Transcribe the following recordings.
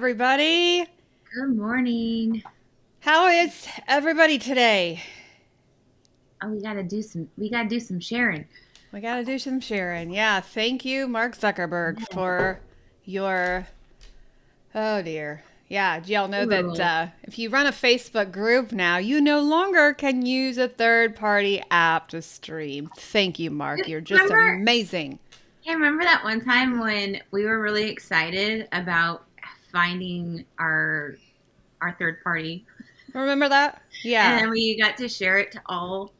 everybody. Good morning. How is everybody today? Oh, we gotta do some sharing. We got to do some sharing. Yeah, thank you, Mark Zuckerberg, for your. Oh, dear. Yeah, do y'all know that Ooh. if you run a Facebook group now, you no longer can use a third party app to stream? Thank you, Mark. You're just Remember, amazing. hey, remember that one time when we were really excited about finding our third party, Remember that? and Yeah. then we got to share it to all,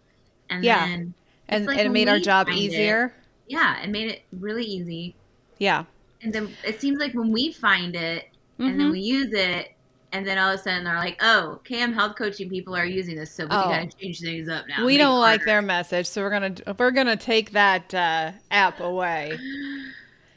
and Yeah. then it's And like it when made our we job find it, easier. yeah, it made it really easy. Yeah. And then it seems like when we find it and then Mm-hmm. we use it, and then all of a sudden they're like, "Oh, CAM health coaching people are using this, so we got Oh, to change things up now and we make it don't like harder." their message, so we're gonna take that app away.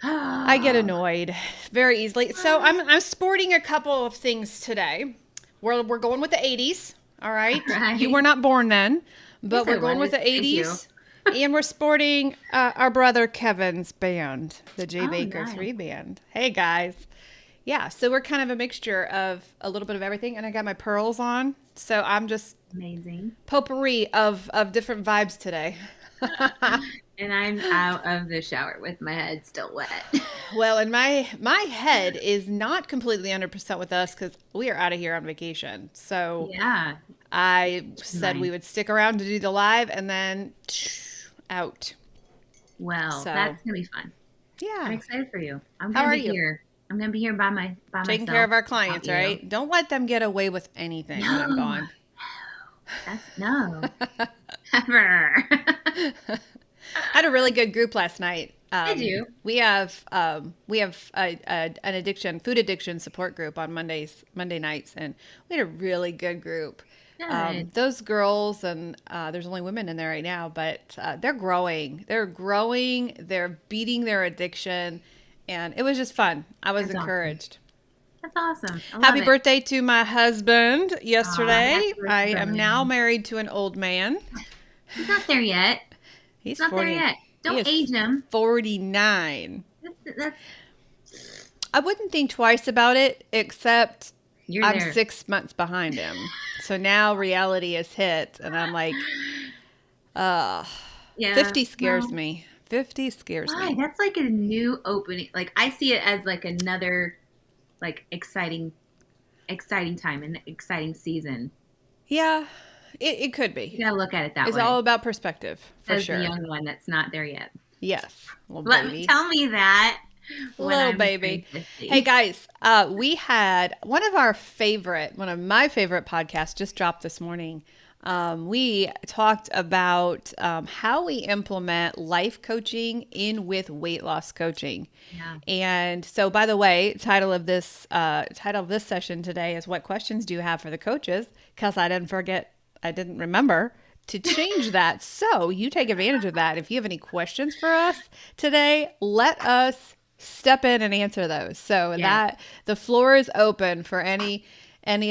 I get annoyed very easily. So I'm sporting a couple of things today. We're going with the 80s. All right, you were Right. not born then, Yes, but I we're going with was. the Thank you. 80s, and we're sporting our brother Kevin's band, the J Oh, Baker nice. 3 band. Hey guys, yeah. So we're kind of a mixture of a little bit of everything, and I got my pearls on, so I'm just Amazing. potpourri of different vibes today. And I'm out of the shower with my head still wet. Well, and my head is not completely 100% with us because we are out of here on vacation. So Yeah, I said we mine. would stick around to do the live and then out. Well, So that's gonna be fun. I'm yeah. excited for you. I'm How gonna are be you? here. I'm gonna be here by Taking care myself of our without clients, you. right? Don't let them get away with anything when I'm No, gone. that's no, ever. Had a really good group last night. Did you? We have an food addiction support group on Monday nights, and we had a really good group. Good. Those girls, and there's only women in there right now, but they're growing. They're growing. They're beating their addiction, and it was just fun. I was That's awesome. encouraged. That's awesome. I love Happy it. birthday to my husband Happy yesterday. I birthday, am now Brian. married to an old man. He's not there yet. He's He's not there 40. yet. He Don't is age him. 49. That's I wouldn't think twice about it, except you're I'm there. 6 months behind him. So now reality has hit, and I'm like, uh, Yeah. 50 scares Well, me. 50 scares why? me. That's like a new opening. Like I see it as like another like exciting time and exciting season. Yeah, it could be. You gotta look at it that It's all way. about perspective, for As the sure. young one that's not there yet. Yes, little Let me baby. tell me that when Little I'm baby. turning Hey 50. guys, we had one of my favorite podcasts just dropped this morning. We talked about how we implement life coaching in with weight loss coaching. Yeah. And so, by the way, title of this session today is "What questions do you have for the coaches?" Because I didn't remember to change that. So you take advantage of that. If you have any questions for us today, let us step in and answer those. So Yes. that the floor is open for any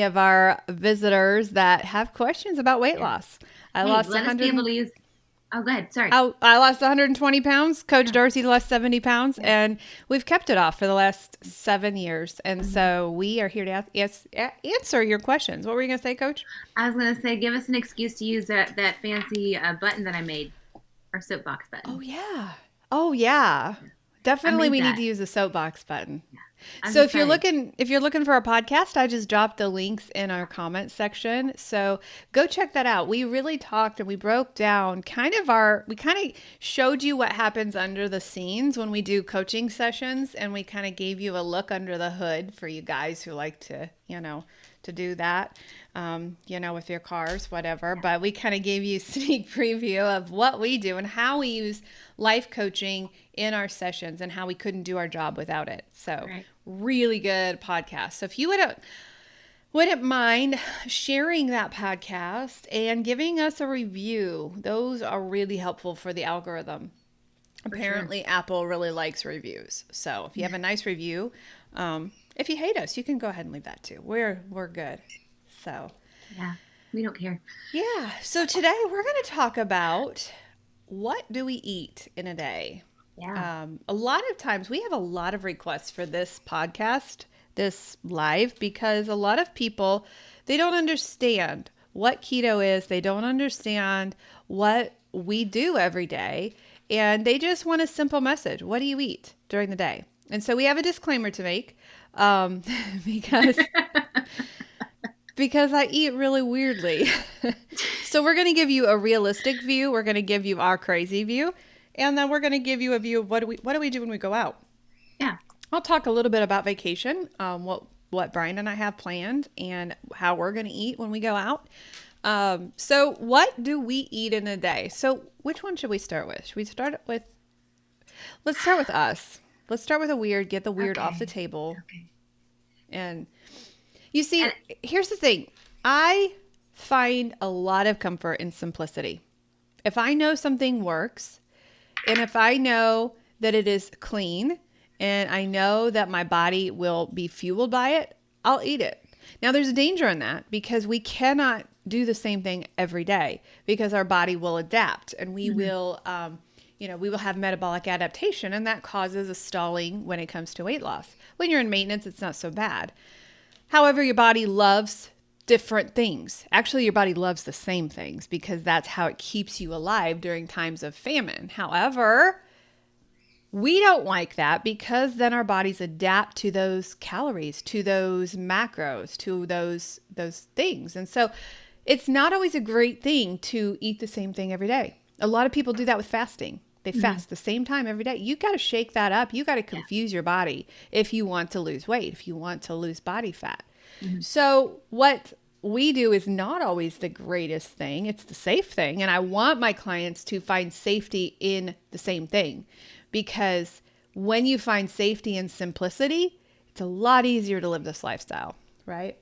of our visitors that have questions about weight Yeah. loss. I Hey, lost let us be 100. able to use. Oh, go ahead. Sorry. I lost 120 pounds. Coach Yeah. Darcy lost 70 pounds, Yeah. and we've kept it off for the last 7 years. And Mhm. so we are here to answer your questions. What were you going to say, Coach? I was gonna say, give us an excuse to use that fancy button that I made, our soapbox Oh button. yeah. Oh yeah. I Definitely made we need that. to use the soapbox button. Yeah. I'm So excited. if you're looking for a podcast, I just dropped the links in our comment section. So go check that out. We really talked and we broke down we kind of showed you what happens under the scenes when we do coaching sessions, and we kind of gave you a look under the hood for you guys who like to do that, with your cars, whatever. But we kind of gave you a sneak preview of what we do and how we use life coaching in our sessions and how we couldn't do our job without it. So Right. really good podcast. So if you wouldn't mind sharing that podcast and giving us a review, those are really helpful for the algorithm. For sure. Apparently, Apple really likes reviews. So if you have a nice review, if you hate us, you can go ahead and leave that too. We're good. So Yeah. We don't care. yeah. So today we're going to talk about what do we eat in a day. Yeah. A lot of times we have a lot of requests for this podcast this live because a lot of people, they don't understand what keto is. They don't understand what we do every day. And they just want a simple message. What do you eat during the day? And so we have a disclaimer to make because because I eat really weirdly. So we're going to give you a realistic view. We're going to give you our crazy view. And then we're going to give you a view of what do we do when we go out. Yeah. I'll talk a little bit about vacation, what Brian and I have planned and how we're going to eat when we go out. So what do we eat in a day? So which one should we start with? Should we start with, let's start with us. Let's start with get the weird off the table. Okay. And you see, here's the thing. I find a lot of comfort in simplicity. If I know something works, and if I know that it is clean, and I know that my body will be fueled by it, I'll eat it. Now, there's a danger in that because we cannot do the same thing every day because our body will adapt and we will, we will have metabolic adaptation, and that causes a stalling when it comes to weight loss. When you're in maintenance, it's not so bad. However, your body loves different things. Actually, your body loves the same things because that's how it keeps you alive during times of famine. However, we don't like that because then our bodies adapt to those calories, to those macros, to those things. And so it's not always a great thing to eat the same thing every day. A lot of people do that with fasting. They fast the same time every day. You got to shake that up. You got to confuse your body if you want to lose weight, if you want to lose body fat. So what we do is not always the greatest thing. It's the safe thing. And I want my clients to find safety in the same thing, because when you find safety and simplicity, it's a lot easier to live this lifestyle, right?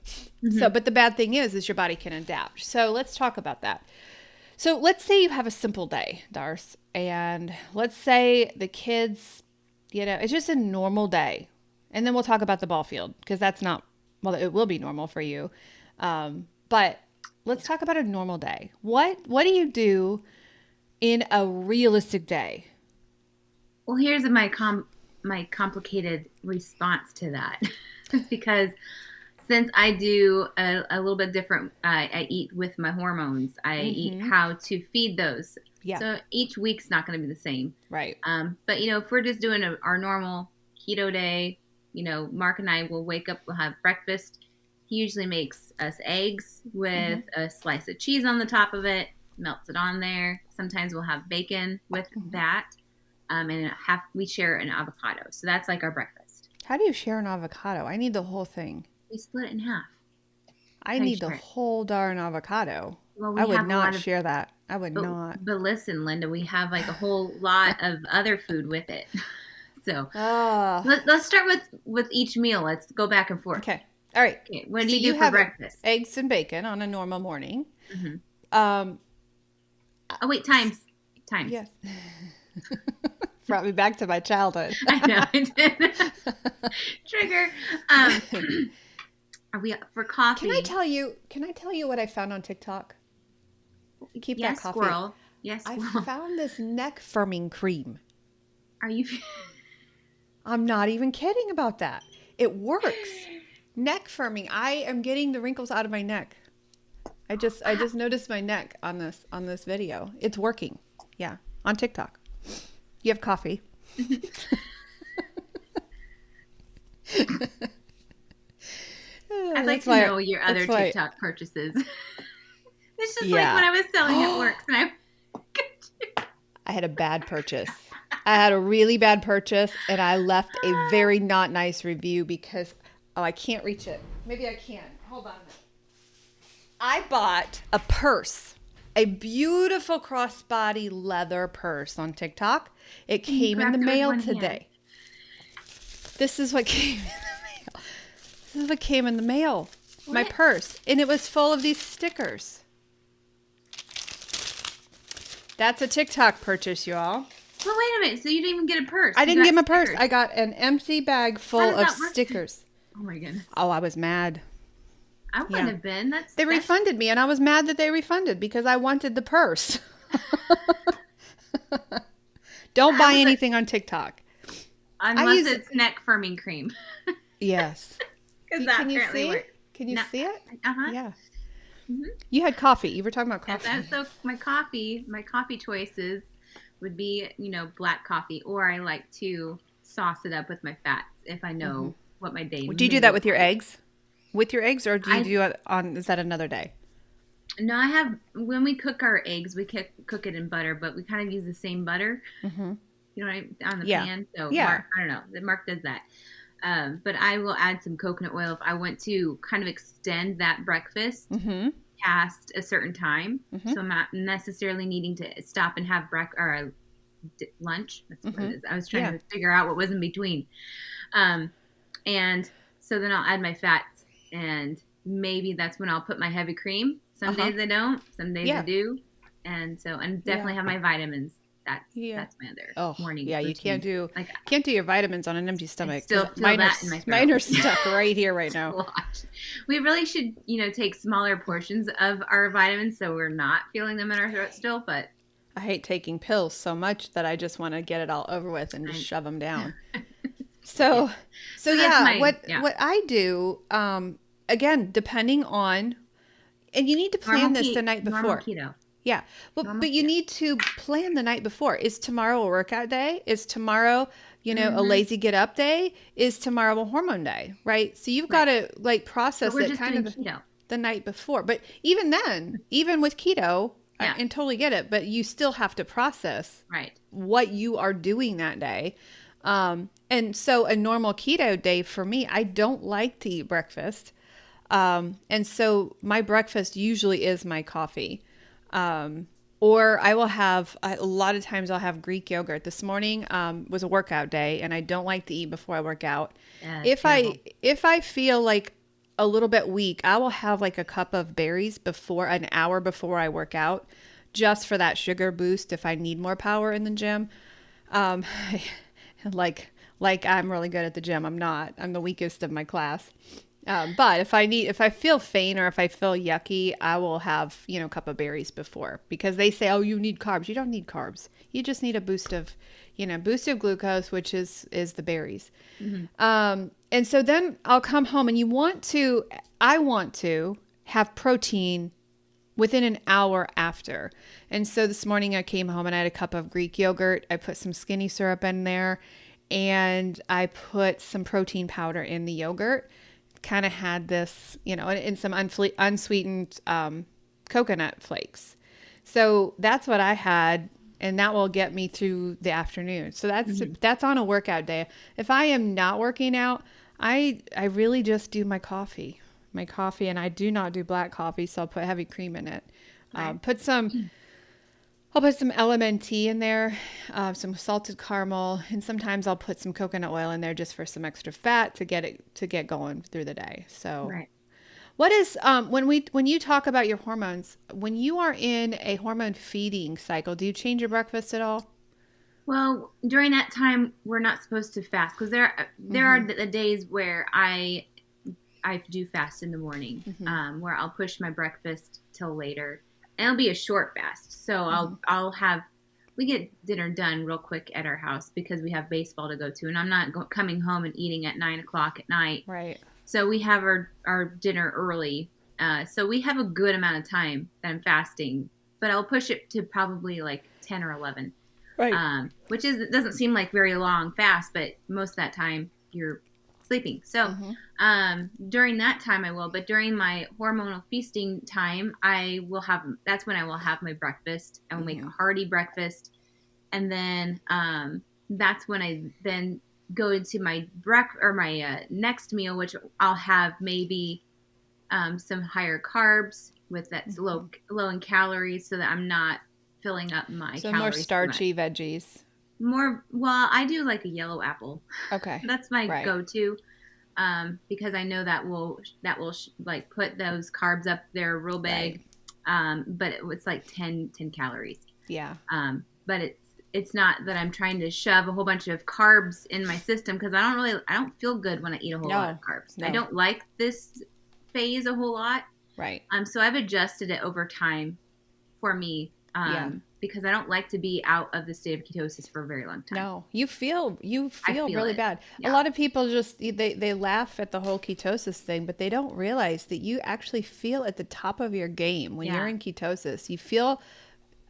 So, but the bad thing is your body can adapt. So let's talk about that. So let's say you have a simple day, Darce, and let's say the kids, it's just a normal day. And then we'll talk about the ball field because that's not, well, it will be normal for you. But let's talk about a normal day. What do you do in a realistic day? Well, here's my complicated response to that. It's because since I do a little bit different, I eat with my hormones. I eat how to feed those. Yeah. So each week's not going to be the same. Right. But, if we're just doing our normal keto day, Mark and I will wake up, we'll have breakfast. He usually makes us eggs with a slice of cheese on the top of it, melts it on there. Sometimes we'll have bacon with that. And we share an avocado. So that's like our breakfast. How do you share an avocado? I need the whole thing. We split it in half. I need the whole darn avocado. Well, I would not share that. I would not. But listen, Linda, we have like a whole lot of other food with it. So let's start with each meal. Let's go back and forth. Okay. All right. Okay. What do you do for breakfast? Eggs and bacon on a normal morning. Oh, wait, times. Yes. Brought me back to my childhood. I know it did. Trigger. Are we for coffee? Can I tell you what I found on TikTok? Keep that coffee. Squirrel. Yes, squirrel. I found this neck firming cream. Are you? I'm not even kidding about that. It works. Neck firming. I am getting the wrinkles out of my neck. I just noticed my neck on this video. It's working. Yeah, on TikTok. You have coffee. I'd like to know your other TikTok purchases. It's just like when I was selling at work. And I had a bad purchase. I had a really bad purchase, and I left a very not nice review because, I can't reach it. Maybe I can. Hold on a minute. I bought a purse, a beautiful crossbody leather purse on TikTok. It came in the mail today. This is what came in the mail. This is what came in the mail. What? My purse. And it was full of these stickers. That's a TikTok purchase, y'all. Well, wait a minute. So you didn't even get a purse? I didn't get my purse. I got an empty bag full of stickers. Oh, my goodness. Oh, I was mad. I wouldn't have been. They refunded me, and I was mad that they refunded because I wanted the purse. Don't buy anything on TikTok. Unless it's neck firming cream. Yes. because that Can you apparently see? works. Can you No, see it? uh-huh. Yeah. Hmm. You had coffee. You were talking about Yes, coffee. so my coffee choices would be, black coffee, or I like to sauce it up with my fats if I Hmm. know what my day Do you do may that look with your like. eggs? With your eggs, or do you I do it on? Is that another day? No, I have when we cook our eggs, we cook it in butter, but we kind of use the same butter, Hmm. on the Yeah. pan. So Yeah. Mark, I don't know, Mark does that. But I will add some coconut oil if I want to kind of extend that breakfast Hmm. past a certain time. Hmm. So I'm not necessarily needing to stop and have lunch. That's what it Hmm. is. I was trying Yeah. to figure out what was in between. Um, and so then I'll add my fats, and maybe that's when I'll put my heavy cream. Some Uh-huh. days I don't, some days I Yeah. do. And Yeah. definitely have my vitamins. That's Yeah. that's my other Oh, morning yeah, you routine. Like can't do your vitamins on an empty I stomach cuz still feel that in my throat. mine are stuck right here right It's a now. lot. We really should, take smaller portions of our vitamins so we're not feeling them in our throat still, but I hate taking pills so much that I just want to get it all over with and just I shove them down. yeah. So, so So that's yeah, my yeah. what I do again, depending on, and you need to plan this the night Normal before. keto. Yeah. Normal But you keto. need to plan the night before. Is tomorrow a workout day? Is tomorrow, a Mhm. lazy get up day? Is tomorrow a hormone day? Right? So you've got Right. to like But process we're it just kind doing of keto. the night before. But even then, even with keto, Yeah. and totally get it, but you still have to process Right. what you are doing that day. And so a normal keto day for me, I don't like to eat breakfast. And so my breakfast usually is my coffee. Um, or I will have a lot of times I'll have Greek yogurt. This morning was a workout day, and I don't like to eat before I work out. Yeah, it's If terrible. I feel like a little bit weak, I will have like a cup of berries before an hour before I work out, just for that sugar boost if I need more power in the gym. Um, like I'm really good at the gym. I'm not. I'm the weakest of my class. But if I feel faint or if I feel yucky, I will have, a cup of berries before, because they say, oh, you need carbs. You don't need carbs. You just need a boost of glucose, which is the berries. Hmm. And so then I'll come home and I want to have protein within an hour after. And so this morning I came home and I had a cup of Greek yogurt. I put some skinny syrup in there, and I put some protein powder in the yogurt. Kind of had this, and some unsweetened coconut flakes. So that's what I had, and that will get me through the afternoon. So Hmm. that's on a workout day. If I am not working out, I really just do my coffee, and I do not do black coffee, so I'll put heavy cream in it. Right. Put some I'll put some LMNT in there, some salted caramel, and sometimes I'll put some coconut oil in there just for some extra fat to get going through the day. So, Right. what is when you talk about your hormones, when you are in a hormone feeding cycle, do you change your breakfast at all? Well, during that time, we're not supposed to fast because there Mm-hmm. are the days where I do fast in the morning, Mm-hmm. where I'll push my breakfast till later, and it'll be a short fast. So Mm-hmm. I'll have we get dinner done real quick at our house because we have baseball to go to, and I'm not coming home and eating at 9 o'clock at night. Right. So we have our dinner early. So we have a good amount of time that I'm fasting, but I'll push it to probably like 10 or 11, Right. which doesn't seem like very long fast, but most of that time you're sleeping. So Mm-hmm. during that time I will, but during my hormonal feasting time, that's when I will have my breakfast. I will make Mm-hmm. a hearty breakfast, and then that's when I then go into my my next meal, which I'll have maybe some higher carbs with that's Mm-hmm. low in calories, so that I'm not filling up my So more calories too much. starchy veggies. More, well, I do like a yellow apple. Okay. That's my Right. go-to, because I know that will like put those carbs up there real Right. big, but it's like 10 calories. Yeah. But it's not that I'm trying to shove a whole bunch of carbs in my system, because I don't feel good when I eat a whole lot of No. carbs. I No. don't like this phase a whole lot. Right. So I've adjusted it over time for me Yeah. Because I don't like to be out of the state of ketosis for a very long time. No, you I feel feel really it. bad. A Yeah. lot of people just they laugh at the whole ketosis thing, but they don't realize that you actually feel at the top of your game when you're Yeah. in ketosis. You feel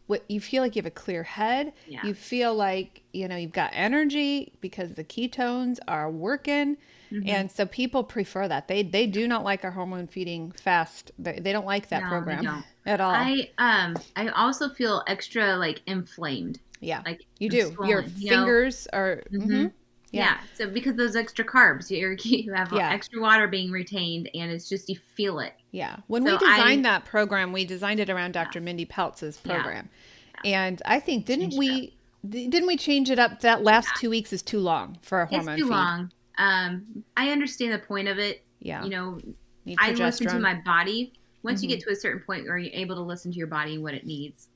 like you have a clear head. Yeah. You feel like, you've got energy because the ketones are working. Hmm. And so people prefer that. They do not like our hormone feeding fast. They don't like that No, they program don't. at all. I also feel extra like inflamed. Yeah, Like you I'm do. Your swollen, fingers are, Hmm. yeah, Yeah. So because those extra carbs, you have yeah. extra water being retained, and it's just you feel it. Yeah. When we So designed that program, we designed it around yeah, Dr. Mindy Peltz's yeah, program. And I think change it up. didn't we change it up? That last Yeah, 2 weeks is too long for a it's hormone too feed. long. I understand the point of it. Yeah. You know, Need I listen to progesterone. my body. Once you Hmm. get to a certain point where you're able to listen to your body and what it needs,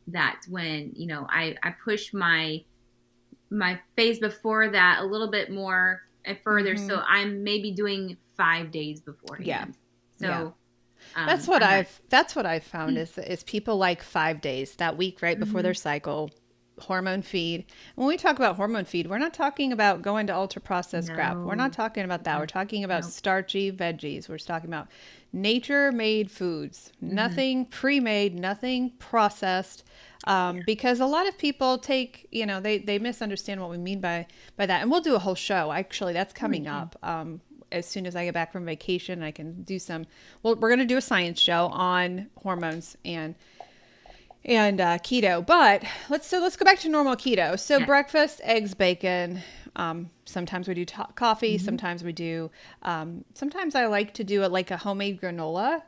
that's when I push my phase before that a little bit more and further. Hmm. So I'm maybe doing 5 days Yeah. beforehand. Yeah. So I'm not. That's what I've found is people like 5 days, that week right before Hmm. their cycle, hormone feed. When we talk about hormone feed, we're not talking about going to ultra processed crap. We're not No. talking about that. We're talking about No. starchy veggies. We're talking about nature made foods, Hmm. nothing pre-made, nothing processed. Because a lot of people they misunderstand what we mean by that. And we'll do a whole show. Actually, that's We coming can. up. As soon as I get back from vacation, I can do well, we're going to do a science show on hormones and keto. But let's go back to normal keto. So Yes. breakfast, eggs, bacon. Sometimes we do coffee. Hmm. Sometimes we do. Sometimes I like to do it like a homemade granola.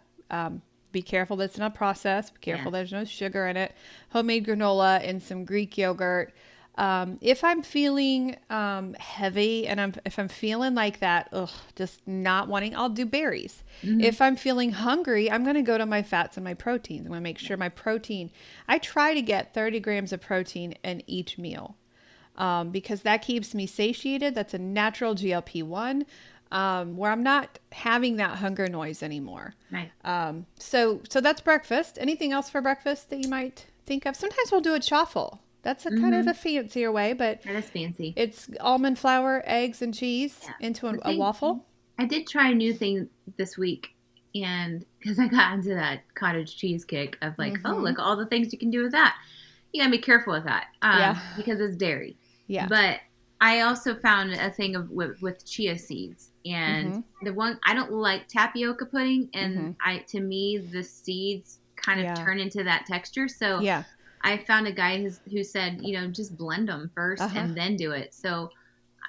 Be careful that it's not processed. Be careful Yes. there's no sugar in it. Homemade granola and some Greek yogurt. If I'm feeling heavy and if I'm feeling like that, just not wanting, I'll do berries. Hmm. If I'm feeling hungry, I'm going to go to my fats and my proteins. I'm going to make sure my protein, I try to get 30 grams of protein in each meal because that keeps me satiated. That's a natural GLP-1 where I'm not having that hunger noise anymore. Right. So that's breakfast. Anything else for breakfast that you might think of? Sometimes we'll do a chaffle. That's a kind of Hmm. a fancier way, but That is fancy. it's almond flour, eggs, and cheese Yeah. into The a thing, waffle. I did try a new thing this week, and because I got into that cottage cheese kick of like, oh, Mm-hmm. look, all the things you can do with that. You gotta be careful with that, Yeah. because it's dairy. Yeah. But I also found a thing with chia seeds, and Mm-hmm. the one I don't like tapioca pudding, Mm-hmm. and to me the seeds kind of Yeah. turn into that texture. So Yeah. I found a guy who said, just blend them first Uh-huh. and then do it. So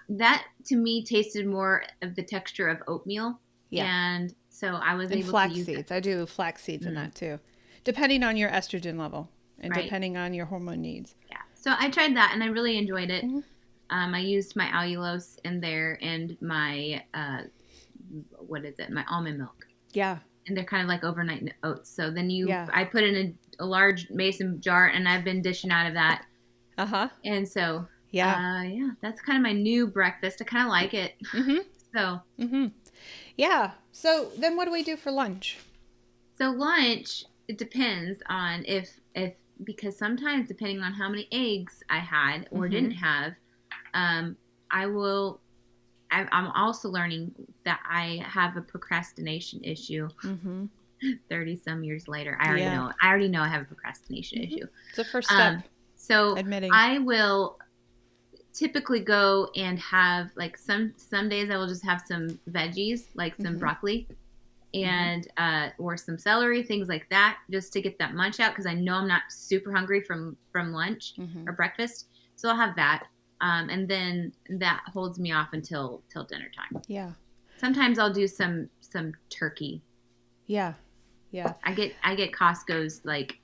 that to me tasted more of the texture of oatmeal, Yeah. and so I was And able to flax use it. seeds. I do flax seeds in Mm. that too, depending on your estrogen level and Right. depending on your hormone needs. Yeah. So I tried that and I really enjoyed it. Mhm. I used my allulose in there and my what is it? My almond milk, Yeah. and they're kind of like overnight oats. So then Yeah. I put in a large mason jar, and I've been dishing out of that. Uh-huh. And so, Yeah. yeah, that's kind of my new breakfast. I kind of like it. Mm-hmm. So, Mm-hmm. Yeah. So then what do we do for lunch? so lunch, it depends on if because sometimes depending on how many eggs I had or Mhm. didn't have, I will. I'm also learning that I have a procrastination issue. Mm-hmm. 30 some years later, I already Yeah. know. I already know I have a procrastination Mhm. issue. It's the first step, So admitting. I will typically go and have like some days I will just have some veggies, like some Mhm. broccoli and or some celery, things like that, just to get that munch out because I know I'm not super hungry from lunch Mhm. or breakfast. So I'll have that, and then that holds me off until dinner time. Yeah. Sometimes I'll do some turkey. Yeah. Yeah. I get Costco's like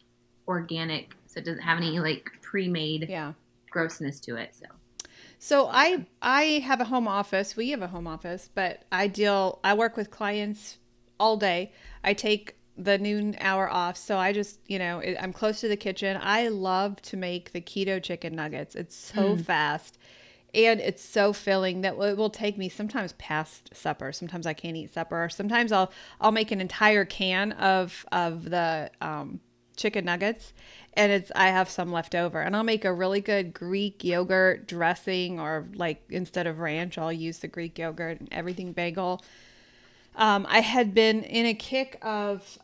organic, so it doesn't have any like pre-made Yeah. grossness to it. So I have a home office. We have a home office, but I work with clients all day. I take the noon hour off. So I just, I'm close to the kitchen. I love to make the keto chicken nuggets. It's so fast and it's so filling that it will take me sometimes past supper. Sometimes I can't eat supper. Sometimes I'll make an entire can of the chicken nuggets, and I have some left over, and I'll make a really good Greek yogurt dressing, or like instead of ranch, I'll use the Greek yogurt and everything bagel. I had been in a kick of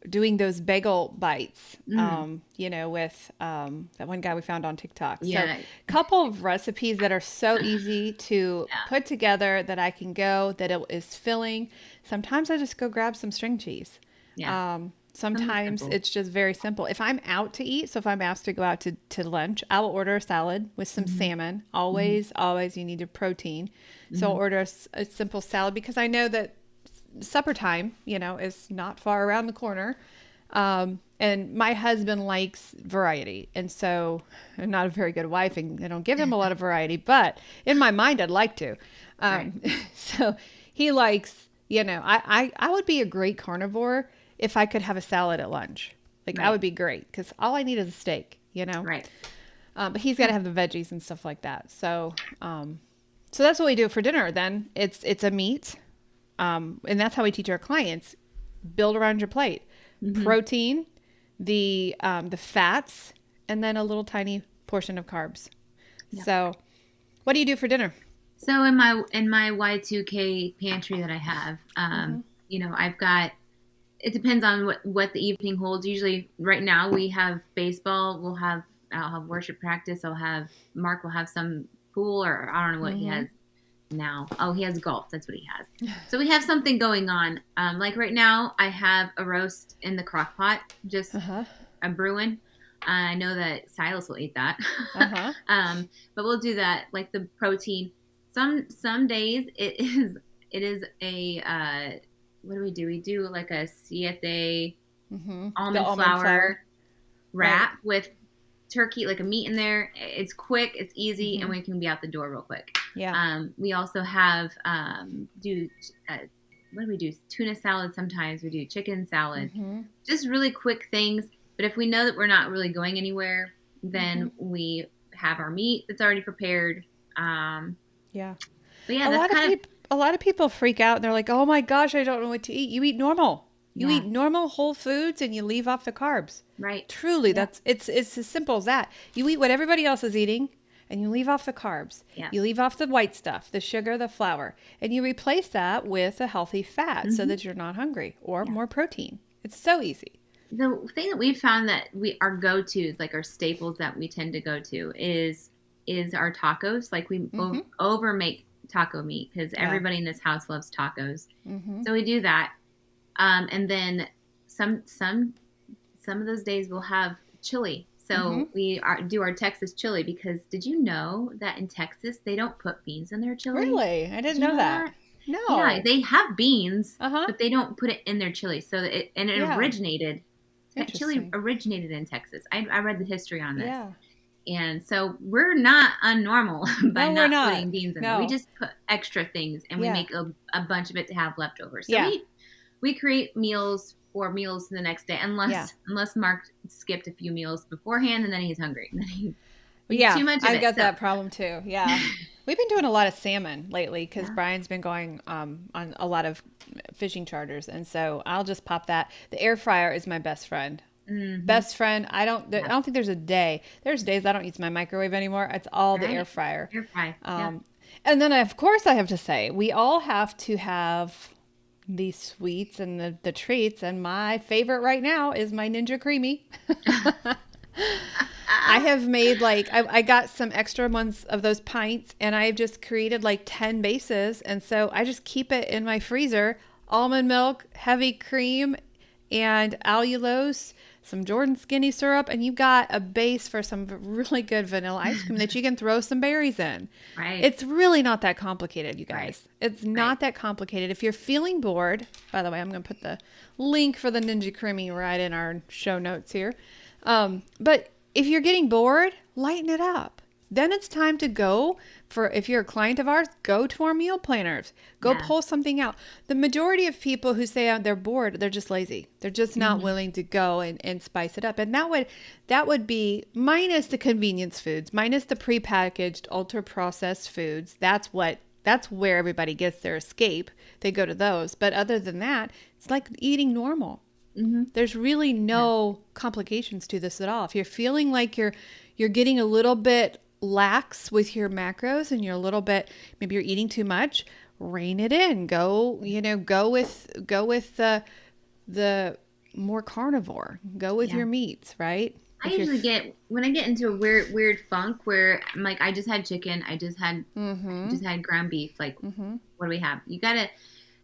doing those bagel bites, with that one guy we found on TikTok. So Yeah. a couple of recipes that are so easy to Yeah. put together that I can go, that it is filling. Sometimes I just go grab some string cheese. Yeah. Sometimes Simple. it's just very simple. If I'm out to eat, so if I'm asked to go out to lunch, I will order a salad with some salmon. Always, always, you need a protein. So I'll order a simple salad, because I know that supper time, is not far around the corner. And my husband likes variety. And so I'm not a very good wife, and I don't give him a lot of variety, but in my mind, I'd like to. Right. So he likes, I would be a great carnivore if I could have a salad at lunch. Like, I Right. would be great, because all I need is a steak, Right. But he's got to have the veggies and stuff like that. So, so that's what we do for dinner. Then it's a meat. And that's how we teach our clients: build around your plate, protein, the fats, and then a little tiny portion of carbs. Yep. So, what do you do for dinner? So in my Y2K pantry that I have, I've got. It depends on what the evening holds. Usually, right now we have baseball. I'll have worship practice. Mark will have some pool, or I don't know what he has now. Oh, he has golf. That's what he has. So we have something going on. Like right now, I have a roast in the crock pot, just a brewing. I know that Silas will eat that. But we'll do that, like the protein. Some days it is a what do we do? We do like a siete almond flour wrap with turkey, like a meat in there. It's quick, it's easy, and we can be out the door real quick. Yeah. We also have what do we do? Tuna salad sometimes. We do chicken salad. Just really quick things. But if we know that we're not really going anywhere, then we have our meat that's already prepared. Yeah. But yeah, that's kind of... A lot of people freak out, and they're like, "Oh my gosh, I don't know what to eat." You eat normal. You eat normal whole foods, and you leave off the carbs. Right. Truly, it's as simple as that. You eat what everybody else is eating, and you leave off the carbs. Yeah. You leave off the white stuff, the sugar, the flour, and you replace that with a healthy fat, so that you're not hungry, or more protein. It's so easy. The thing that we've found that our go-tos, like our staples that we tend to go to, is our tacos. Like we over make taco meat, because everybody in this house loves tacos. So we do that. And then some of those days we'll have chili. So we do our Texas chili, because did you know that in Texas they don't put beans in their chili? Really? I didn't know that. No. Yeah, they have beans, but they don't put it in their chili. So it originated. That chili originated in Texas. I read the history on this. Yeah. And so we're not unnormal by not putting beans in it. We just put extra things, and we make a bunch of it to have leftovers. So we create meals for meals the next day, unless Mark skipped a few meals beforehand, and then he's hungry. Too much of I've got that problem too. Yeah. We've been doing a lot of salmon lately, because Brian's been going on a lot of fishing charters, and so I'll just pop that. The air fryer is my best friend. Best friend. I don't think there's a day. There's days I don't use my microwave anymore. It's all the air fryer. Air fry. And then of course I have to say, we all have to have the sweets and the treats, and my favorite right now is my Ninja Creamy. I have made I got some extra ones of those pints, and I've just created 10 bases, and so I just keep it in my freezer. Almond milk, heavy cream, and allulose, some Jordan Skinny syrup, and you've got a base for some really good vanilla ice cream that you can throw some berries in. Right. It's really not that complicated, you guys. Right. It's not that complicated. If you're feeling bored, by the way, I'm going to put the link for the Ninja Creamy right in our show notes here. But if you're getting bored, lighten it up. Then it's time to go if you're a client of ours, go to our meal planners. Go pull something out. The majority of people who say they're bored, they're just lazy. They're just not willing to go and spice it up. And that would be minus the convenience foods, minus the prepackaged, ultra processed foods. That's where everybody gets their escape. They go to those. But other than that, it's like eating normal. There's really no complications to this at all. If you're feeling like you're getting a little bit lax with your macros and you're a little bit, maybe you're eating too much, rein it in. Go with the more carnivore. Go with your meats, right? I usually get, when I get into a weird funk where I'm like, I just had chicken, I just had ground beef. Like, what do we have? You gotta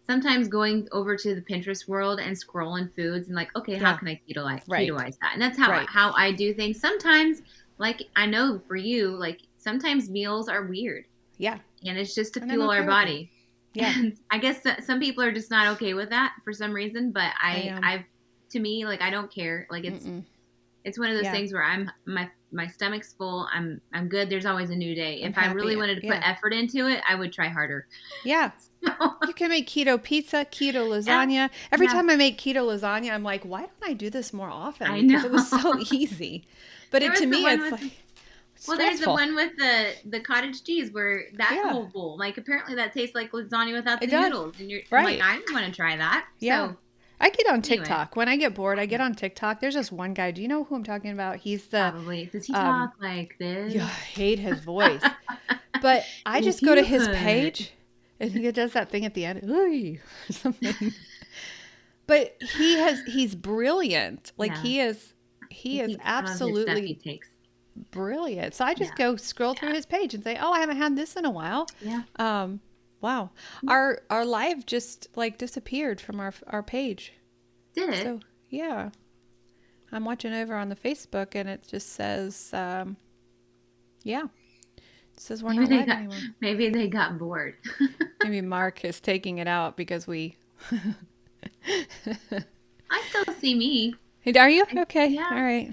sometimes going over to the Pinterest world and scrolling foods and like, okay, how can I ketonize that? And that's how I do things. Sometimes, like, I know for you, like, sometimes meals are weird. Yeah. And it's just to fuel our body. Yeah. And I guess that some people are just not okay with that for some reason, but to me, like, I don't care. Like, it's one of those things where my stomach's full. I'm good. There's always a new day. If I really wanted to put effort into it, I would try harder. Yeah. You can make keto pizza, keto lasagna. Yeah. Every time I make keto lasagna, I'm like, why don't I do this more often? I know. Because it was so easy. But to me, it's like, well, there's the one with the cottage cheese where that whole bowl, like, apparently that tastes like lasagna without the noodles. And you're like, I want to try that. Yeah. So, I get on TikTok. Anyway. When I get bored, I get on TikTok. There's this one guy. Do you know who I'm talking about? He's the... Probably. Does he talk like this? I hate his voice. But I just go to his page, and he does that thing at the end. Ooh, something. But he's brilliant. Like, he is absolutely he takes. Brilliant. So I just go scroll through his page and say, oh, I haven't had this in a while. Yeah. Wow. Our live just like disappeared from our page. Did it? So, yeah. I'm watching over on the Facebook and it just says, It says we're not live anymore. Maybe they got bored. Maybe Mark is taking it out because we... I still see me. Are you? Okay. Yeah. All right.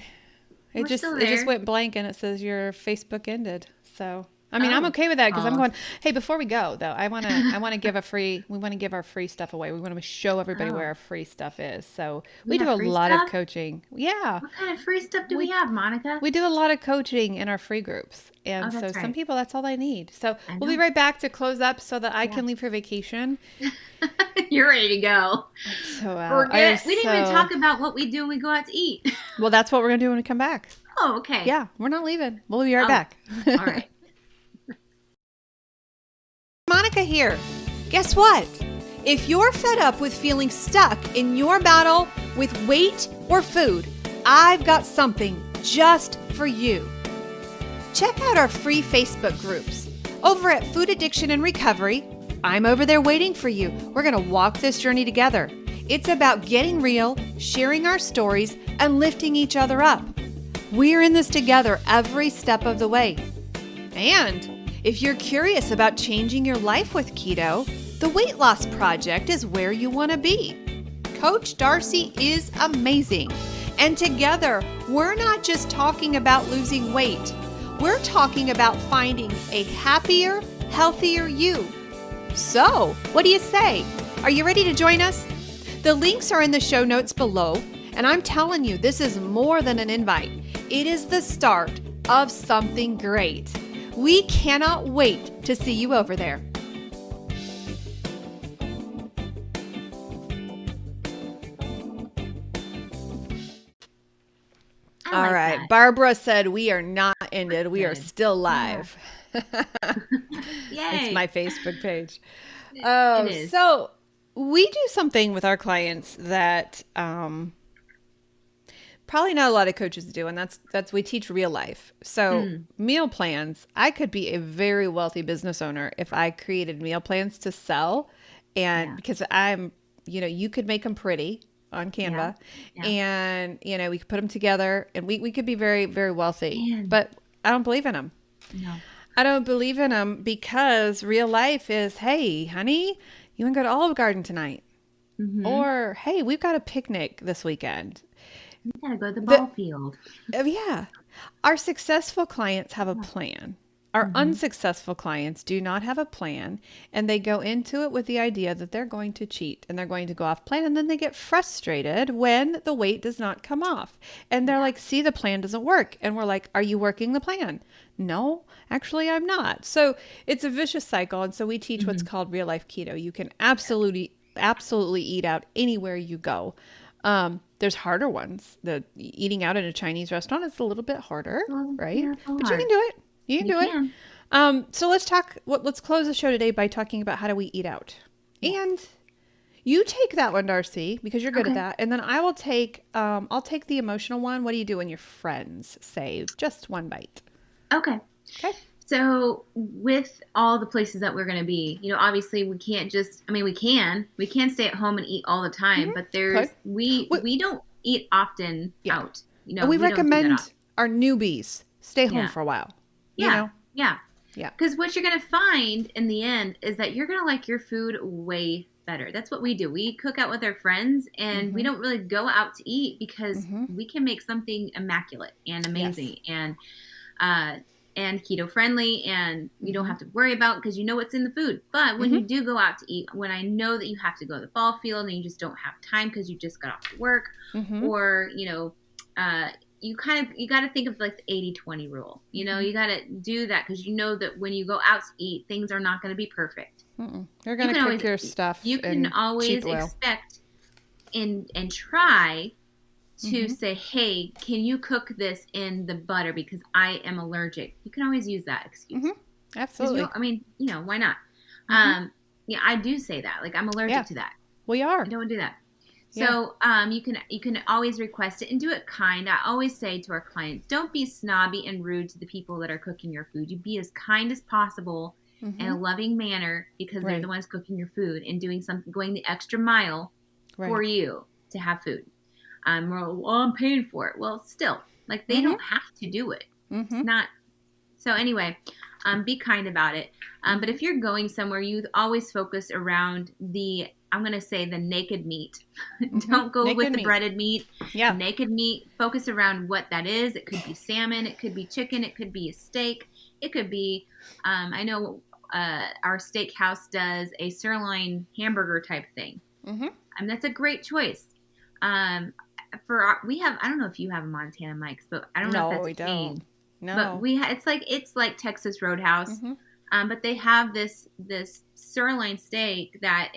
It just went blank and it says your Facebook ended. So... I mean, I'm okay with that because I'm going, hey, before we go though, we want to give our free stuff away. We want to show everybody where our free stuff is. So we do a lot of coaching. Yeah. What kind of free stuff do we have, Monica? We do a lot of coaching in our free groups. And so some people, that's all they need. So we'll be right back to close up so that I can leave for vacation. You're ready to go. So we didn't even talk about what we do when we go out to eat. Well, that's what we're going to do when we come back. Oh, okay. Yeah, we're not leaving. We'll be right back. All right. Monica here. Guess what? If you're fed up with feeling stuck in your battle with weight or food, I've got something just for you. Check out our free Facebook groups. Over at Food Addiction and Recovery, I'm over there waiting for you. We're going to walk this journey together. It's about getting real, sharing our stories, and lifting each other up. We're in this together every step of the way. And if you're curious about changing your life with keto, the Weight Loss Project is where you want to be. Coach Darcy is amazing. And together, we're not just talking about losing weight. We're talking about finding a happier, healthier you. So, what do you say? Are you ready to join us? The links are in the show notes below. And I'm telling you, this is more than an invite. It is the start of something great. We cannot wait to see you over there. All right. That. Barbara said we are not ended. We are still live. Yeah. Yay. It's my Facebook page. Oh, so we do something with our clients that probably not a lot of coaches do, and that's we teach real life. So meal plans, I could be a very wealthy business owner if I created meal plans to sell, and because you could make them pretty on Canva, and we could put them together, and we could be very, very wealthy. Man. But I don't believe in them. No, I don't believe in them because real life is, hey, honey, you want to go to Olive Garden tonight, or hey, we've got a picnic this weekend. You gotta go to the ball field. Yeah. Our successful clients have a plan. Our unsuccessful clients do not have a plan, and they go into it with the idea that they're going to cheat and they're going to go off plan, and then they get frustrated when the weight does not come off. And they're like, see, the plan doesn't work. And we're like, are you working the plan? No, actually, I'm not. So it's a vicious cycle. And so we teach what's called real life keto. You can absolutely eat out anywhere you go. There's harder ones. The eating out at a Chinese restaurant is a little bit harder, Well, right? yeah, it's so But you can hard. do it. You can You do it. can. So let's talk. Let's close the show today by talking about how do we eat out. Yeah. And you take that one, Darcy, because you're good at Okay. that. And then I will take. I'll take the emotional one. What do you do when your friends say just one bite? Okay. Okay. So with all the places that we're going to be, obviously we can't just, we can stay at home and eat all the time, but Okay. we don't eat often Yeah. out. And we We don't do that recommend often. our newbies stay home Yeah. for a while. Yeah. You know? Yeah. Yeah. Because what you're going to find in the end is that you're going to like your food way better. That's what we do. We cook out with our friends and we don't really go out to eat because we can make something immaculate and amazing and keto friendly, and you don't have to worry about because you know what's in the food. But when you do go out to eat, when I know that you have to go to the ball field and you just don't have time because you just got off work, or you got to think of like the 80-20 rule. You got to do that because you know that when you go out to eat, things are not going to be perfect. You're going to cook always, your stuff. You can in always cheap oil. expect and try to say, hey, can you cook this in the butter because I am allergic? You can always use that excuse. Absolutely. Why not? I do say that. Like, I'm allergic to that. We are. I don't do that. So you can always request it and do it kind. I always say to our clients, don't be snobby and rude to the people that are cooking your food. You be as kind as possible in a loving manner because they're the ones cooking your food and doing something, going the extra mile for you to have food. I'm paying for it. Well, still, like they don't have to do it. It's not. So anyway, be kind about it. But if you're going somewhere, you always focus around I'm going to say the naked meat. Don't go with the breaded meat. Yeah. Naked meat. Focus around what that is. It could be salmon. It could be chicken. It could be a steak. It could be, I know our steakhouse does a sirloin hamburger type thing. That's a great choice. We have, I don't know if you have a Montana Mike's, but I don't know if that's we don't. No, but it's like Texas Roadhouse. But they have this sirloin steak that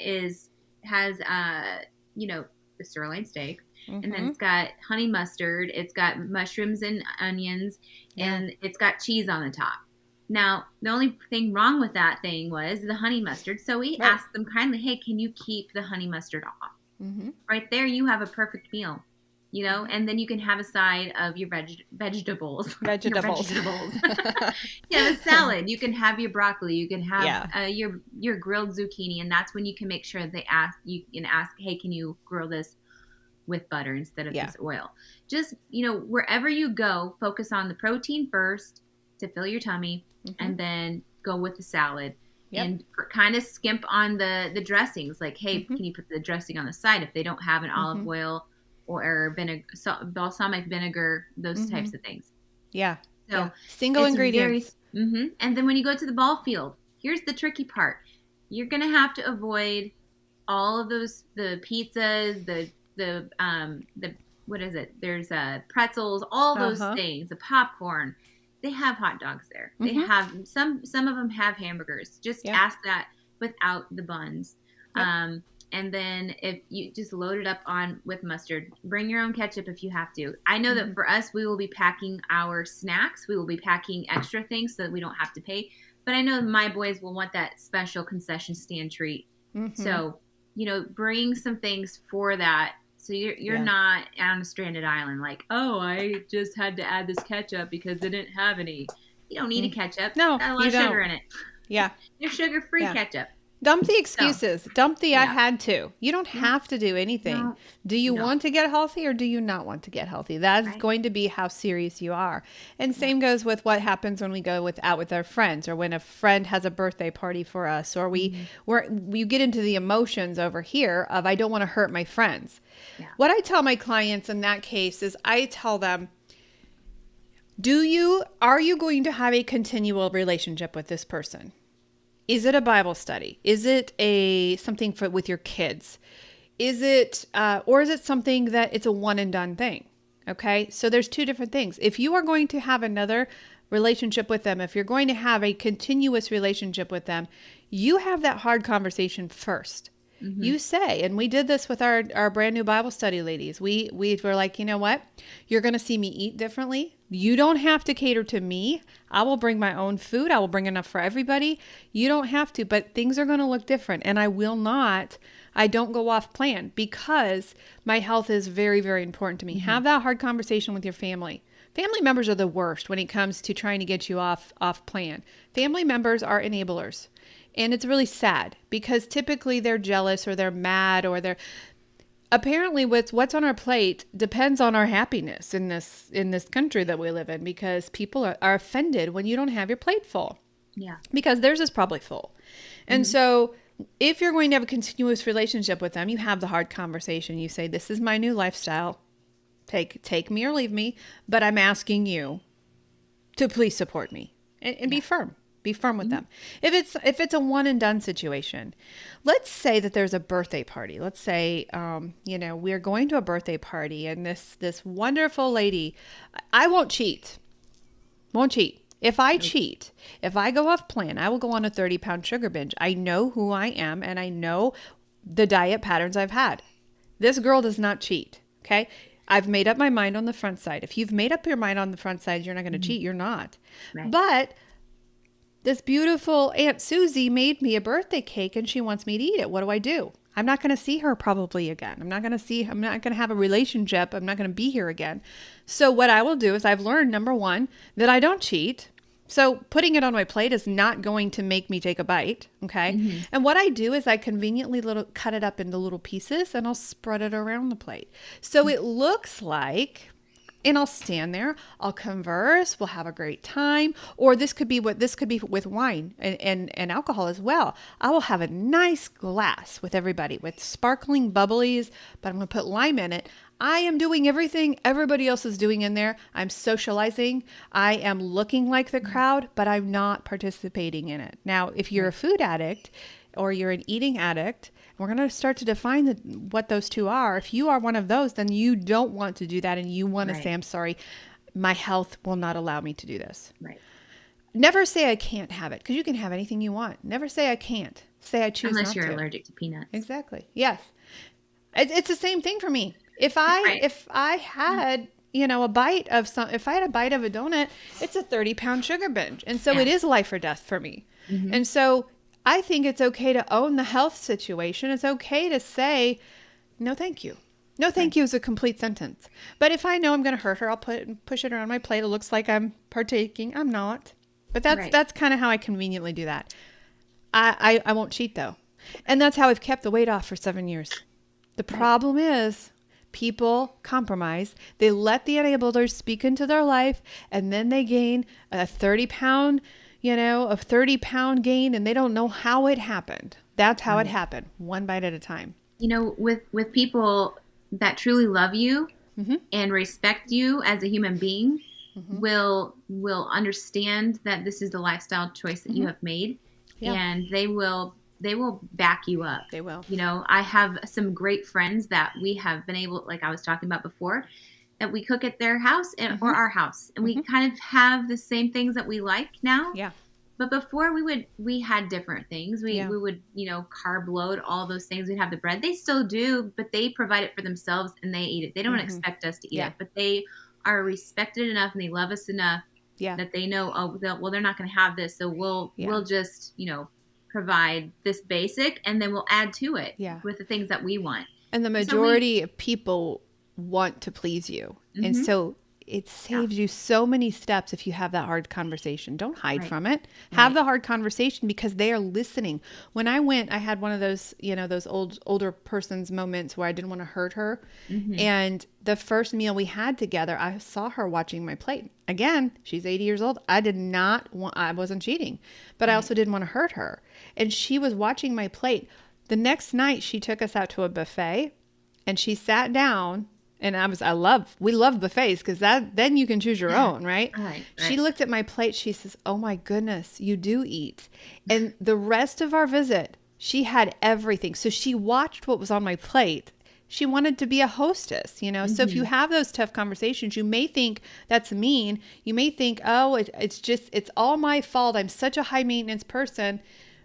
has the sirloin steak, and then it's got honey mustard, it's got mushrooms and onions, and it's got cheese on the top. Now, the only thing wrong with that thing was the honey mustard. So we asked them kindly, hey, can you keep the honey mustard off? Right there, you have a perfect meal, and then you can have a side of your vegetables. Vegetables. Yeah, the salad. You can have your broccoli. You can have your grilled zucchini, and that's when you can make sure you can ask, hey, can you grill this with butter instead of this oil? Just wherever you go, focus on the protein first to fill your tummy, and then go with the salad. And kind of skimp on the dressings. Like, hey, can you put the dressing on the side if they don't have an olive oil or balsamic vinegar, those types of things. Yeah. So single ingredients. And then when you go to the ball field, here's the tricky part. You're going to have to avoid all of the pizzas, the what is it? There's pretzels, all those things, the popcorn. They have hot dogs there. They have some of them have hamburgers. Just ask that without the buns. And then if you just load it up with mustard, bring your own ketchup if you have to. I know that for us, we will be packing our snacks. We will be packing extra things so that we don't have to pay. But I know my boys will want that special concession stand treat. So, bring some things for that. So you're not on a stranded island like, oh, I just had to add this ketchup because they didn't have any. You don't need a ketchup. No, got a lot of sugar in it. Yeah. There's sugar-free ketchup. Dump the excuses. Dump the I had to. You don't have to do anything. No. Do you want to get healthy or do you not want to get healthy? That's going to be how serious you are. And same goes with what happens when we go out with our friends or when a friend has a birthday party for us or we get into the emotions over here of I don't want to hurt my friends. Yeah. What I tell my clients in that case is I tell them, are you going to have a continual relationship with this person? Is it a Bible study? Is it something with your kids? Is it, or is it something that it's a one and done thing? Okay. So there's two different things. If you are going to have another relationship with them, if you're going to have a continuous relationship with them, you have that hard conversation first. You say, and we did this with our brand new Bible study ladies. We were like, you know what? You're going to see me eat differently. You don't have to cater to me. I will bring my own food. I will bring enough for everybody. You don't have to, but things are going to look different. And I don't go off plan because my health is very, very important to me. Have that hard conversation with your family. Family members are the worst when it comes to trying to get you off plan. Family members are enablers. And it's really sad because typically they're jealous or they're mad or they're apparently what's on our plate depends on our happiness in this country that we live in, because people are offended when you don't have your plate full. Yeah. Because theirs is probably full. And so if you're going to have a continuous relationship with them, you have the hard conversation. You say, this is my new lifestyle. Take me or leave me, but I'm asking you to please support me and be firm. Be firm with them. If it's a one and done situation, let's say that there's a birthday party. Let's say, we're going to a birthday party and this wonderful lady, I won't cheat. Won't cheat. If I cheat, if I go off plan, I will go on a 30-pound sugar binge. I know who I am and I know the diet patterns I've had. This girl does not cheat. Okay. I've made up my mind on the front side. If you've made up your mind on the front side, you're not going to cheat. You're not. Right. But this beautiful Aunt Susie made me a birthday cake and she wants me to eat it. What do? I'm not going to see her probably again. I'm not going to have a relationship. I'm not going to be here again. So what I will do is I've learned, number one, that I don't cheat. So putting it on my plate is not going to make me take a bite. Okay. And what I do is I conveniently cut it up into little pieces and I'll spread it around the plate. So it looks like, and I'll stand there, I'll converse, we'll have a great time. Or this could be with wine and alcohol as well. I will have a nice glass with everybody with sparkling bubblies, but I'm going to put lime in it. I am doing everything everybody else is doing in there. I'm socializing. I am looking like the crowd, but I'm not participating in it. Now, if you're a food addict or you're an eating addict, we're going to start to define what those two are. If you are one of those, then you don't want to do that and you want to say, I'm sorry, my health will not allow me to do this. Right. Never say I can't have it, because you can have anything you want. Never say I can't. Say I choose not to. Unless you're allergic to peanuts. Exactly. Yes. It's the same thing for me. If I had, a bite of if I had a bite of a donut, it's a 30-pound sugar binge. And so it is life or death for me. And so I think it's okay to own the health situation. It's okay to say, no, thank you. No, thank you is a complete sentence. But if I know I'm going to hurt her, I'll push it around my plate. It looks like I'm partaking. I'm not. But that's kind of how I conveniently do that. I won't cheat though. And that's how I've kept the weight off for 7 years. The problem is people compromise. They let the enablers speak into their life, and then they gain a 30-pound gain, and they don't know how it happened. That's how it happened, one bite at a time. With people that truly love you and respect you as a human being, will understand that this is the lifestyle choice that you have made, and they will back you up. They will. I have some great friends that we have been able, like I was talking about before, that we cook at their house or our house, and we kind of have the same things that we like now. Yeah. But before we had different things. We would, carb load, all those things. We'd have the bread. They still do, but they provide it for themselves and they eat it. They don't expect us to eat it, but they are respected enough and they love us enough that they know, they're not going to have this. So we'll just, provide this basic, and then we'll add to it with the things that we want. And the majority of people want to please you. And so it saves you so many steps if you have that hard conversation. Don't hide from it. Have the hard conversation, because they are listening. When I went, I had one of those, those older person's moments where I didn't want to hurt her. And the first meal we had together, I saw her watching my plate. Again, she's 80 years old. I wasn't cheating, but I also didn't want to hurt her. And she was watching my plate. The next night she took us out to a buffet and she sat down. And we love buffets, because then you can choose your own, right? Right? She looked at my plate. She says, "Oh my goodness, you do eat." And the rest of our visit, she had everything. So she watched what was on my plate. She wanted to be a hostess, So if you have those tough conversations, you may think that's mean. You may think, oh, it's all my fault. I'm such a high maintenance person,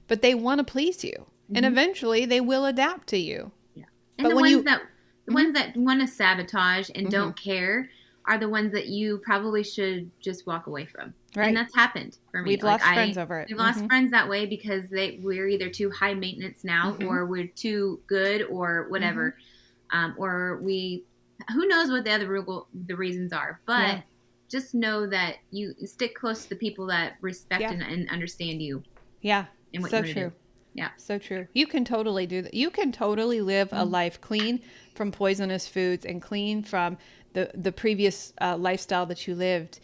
but they want to please you. and eventually they will adapt to you. Yeah. And But the when ones you, that the ones that want to sabotage and Mhm. don't care are the ones that you probably should just walk away from. And right, that's happened for me. we've lost friends over it. We've lost Mhm. friends that way because we're either too high maintenance now, Mhm. or we're too good, or whatever, or who knows what the reasons are. But Yeah. just know that you stick close to the people that respect Yeah. and understand you Yeah. and what you So want to true. do. Yeah. So true. You can totally do that. You can totally live a life clean from poisonous foods and clean from the previous lifestyle that you lived,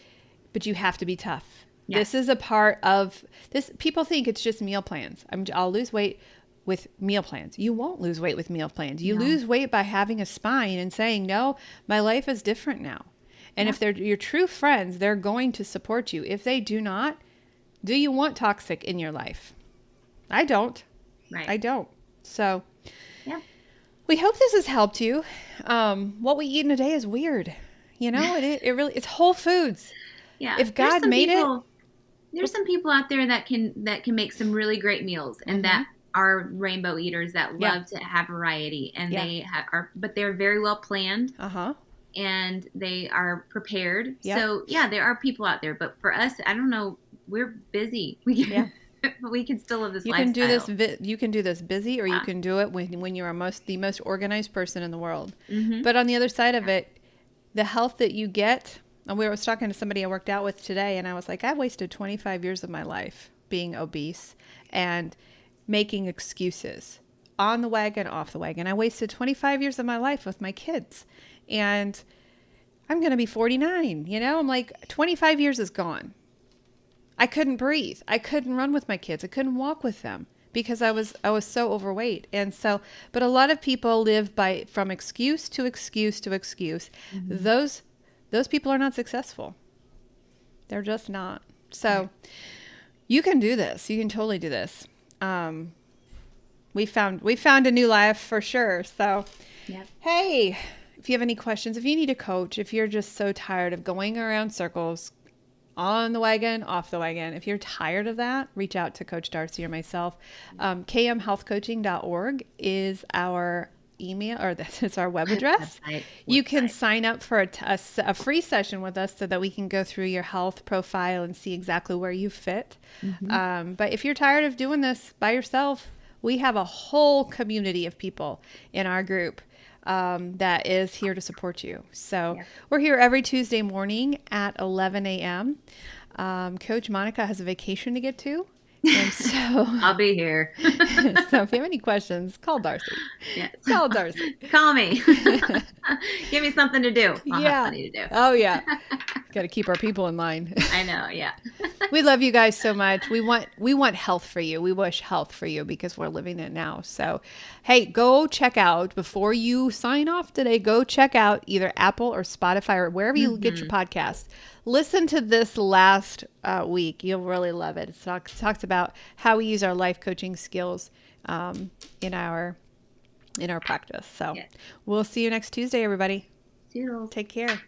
but you have to be tough. Yeah. This is a part of this. People think it's just meal plans. I'll lose weight with meal plans. You won't lose weight with meal plans. You No. lose weight by having a spine and saying, no, my life is different now. And if they're your true friends, they're going to support you. If they do not, do you want toxic in your life? I don't. Right. I don't. So, Yeah. we hope this has helped you. What we eat in a day is weird. You know, it really, it's whole foods. Yeah. If God made there's some people out there that can make some really great meals, and that are rainbow eaters that Yeah. love to have variety, and Yeah. but they're very well planned, Uh-huh. and they are prepared. Yeah. So yeah, there are people out there, but for us, I don't know, we're busy. Yeah. But we can still live this You lifestyle. can do this. You can do this busy, or you Yeah. can do it when you are the most organized person in the world. Mhm. But on the other side of it, the health that you get. And I was talking to somebody I worked out with today, and I was like, I wasted 25 years of my life being obese and making excuses on the wagon, off the wagon. I wasted 25 years of my life with my kids, and I'm going to be 49. You know, I'm like, 25 years is gone. I couldn't breathe. I couldn't run with my kids. I couldn't walk with them because I was so overweight. And so, but a lot of people live from excuse to excuse to excuse. Those people are not successful. They're just not. So you can do this. You can totally do this. We found a new life for sure. So, hey, if you have any questions, if you need a coach, if you're just so tired of going around circles, on the wagon, off the wagon, if you're tired of that, reach out to Coach Darcy or myself. kmhealthcoaching.org is our email, or it's our web address. You can sign up for a free session with us so that we can go through your health profile and see exactly where you fit. But if you're tired of doing this by yourself, we have a whole community of people in our group that is here to support you. So we're here every Tuesday morning at 11 a.m. Coach Monica has a vacation to get to. And so I'll be here. So if you have any questions, call Darcy. Yes. Call Darcy. Call me. Give me something to do. I'll have plenty to do. Oh, yeah. Got to keep our people in line. I know, yeah. We love you guys so much. We want health for you. We wish health for you because we're living it now. So, hey, go check out, before you sign off today, go check out either Apple or Spotify or wherever you get your podcast. Listen to this last week. You'll really love it. It talks about how we use our life coaching skills in our practice. So we'll see you next Tuesday, everybody. Toodles. Take care.